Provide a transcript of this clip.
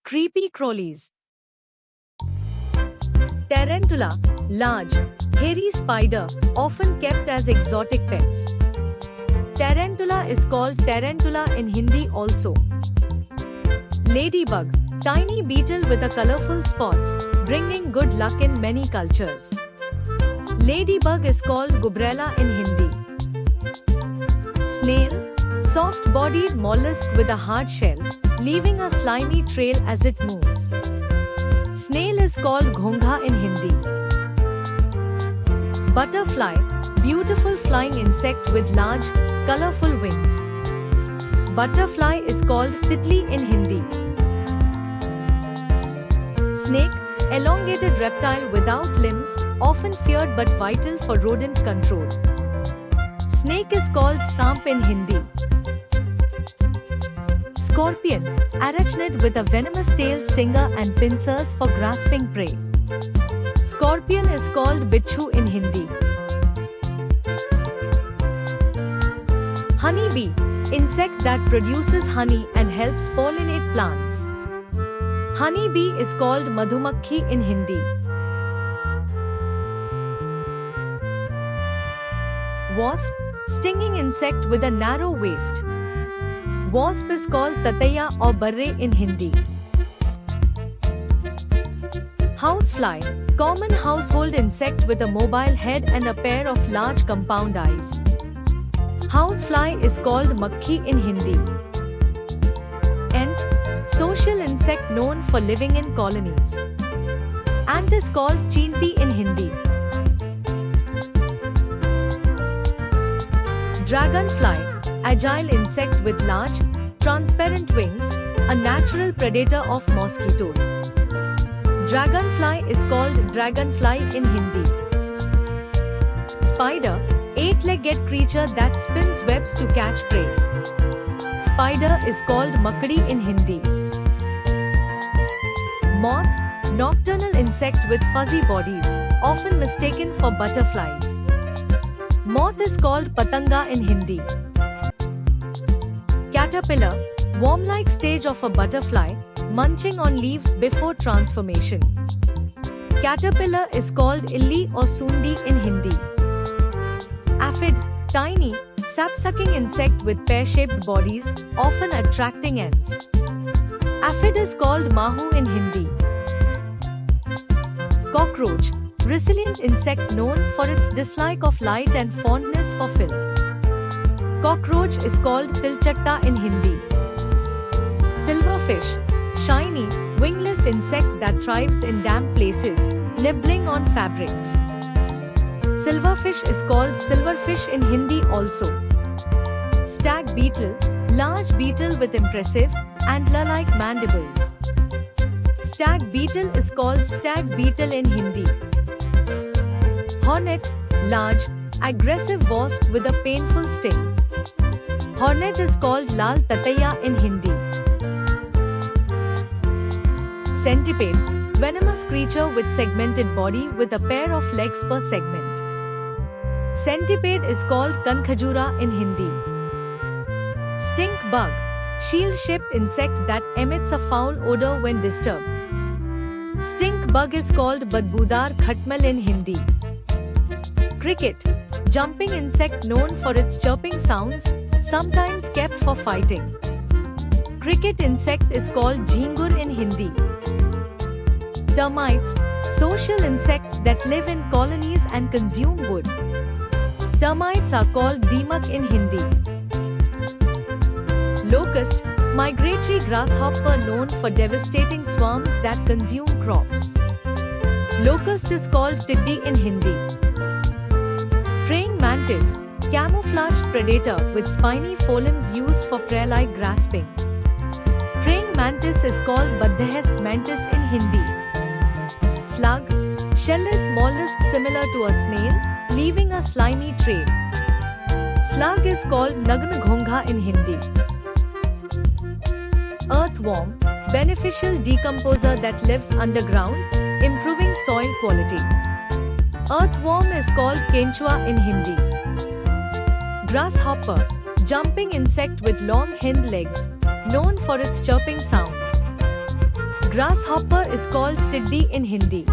Creepy crawlies. Tarantula, large, hairy spider, often kept as exotic pets. Tarantula is called tarantula in Hindi also. Ladybug, tiny beetle with a colorful spots, bringing good luck in many cultures. Ladybug is called gubrella in Hindi. Snail, soft-bodied mollusk with a hard shell, leaving a slimy trail as it moves. Snail is called ghongha in Hindi. Butterfly, beautiful flying insect with large, colorful wings. Butterfly is called titli in Hindi. Snake, elongated reptile without limbs, often feared but vital for rodent control. Snake is called samp in Hindi. Scorpion, arachnid with a venomous tail, stinger and pincers for grasping prey. Scorpion is called bichhu in Hindi. Honeybee, insect that produces honey and helps pollinate plants. Honeybee is called madhumakhi in Hindi. Wasp, stinging insect with a narrow waist. Wasp is called tataya or barre in Hindi. Housefly, common household insect with a mobile head and a pair of large compound eyes. Housefly is called makhi in Hindi. Ant, social insect known for living in colonies. Ant is called chinti in Hindi. Dragonfly, agile insect with large, transparent wings, a natural predator of mosquitoes. Dragonfly is called dragonfly in Hindi. Spider, eight-legged creature that spins webs to catch prey. Spider is called makdi in Hindi. Moth, nocturnal insect with fuzzy bodies, often mistaken for butterflies. Moth is called patanga in Hindi. Caterpillar, worm-like stage of a butterfly, munching on leaves before transformation. Caterpillar is called illi or sundi in Hindi. Aphid, tiny, sap-sucking insect with pear-shaped bodies, often attracting ants. Aphid is called mahu in Hindi. Cockroach, resilient insect known for its dislike of light and fondness for filth. Cockroach is called tilchatta in Hindi. Silverfish, shiny, wingless insect that thrives in damp places, nibbling on fabrics. Silverfish is called silverfish in Hindi also. Stag beetle, large beetle with impressive, antler-like mandibles. Stag beetle is called stag beetle in Hindi. Hornet, large, aggressive wasp with a painful sting. Hornet is called lal tataya in Hindi. Centipede, venomous creature with segmented body with a pair of legs per segment. Centipede is called kankhajura in Hindi. Stink bug, shield-shaped insect that emits a foul odor when disturbed. Stink bug is called badbudar khatmal in Hindi. Cricket, jumping insect known for its chirping sounds, sometimes kept for fighting. Cricket insect is called jhingur in Hindi. Termites, social insects that live in colonies and consume wood. Termites are called dimak in Hindi. Locust, migratory grasshopper known for devastating swarms that consume crops. Locust is called tiddi in Hindi. Praying mantis, camouflaged predator with spiny forelimbs used for prey-like grasping. Praying mantis is called Badhehest mantis in Hindi. Slug, shellless mollusk similar to a snail, leaving a slimy trail. Slug is called Nagna Ghongha in Hindi. Earthworm, beneficial decomposer that lives underground, improving soil quality. Earthworm is called Kenchua in Hindi. Grasshopper, Jumping insect with long hind legs, known for its chirping sounds. Grasshopper is called tiddi in Hindi.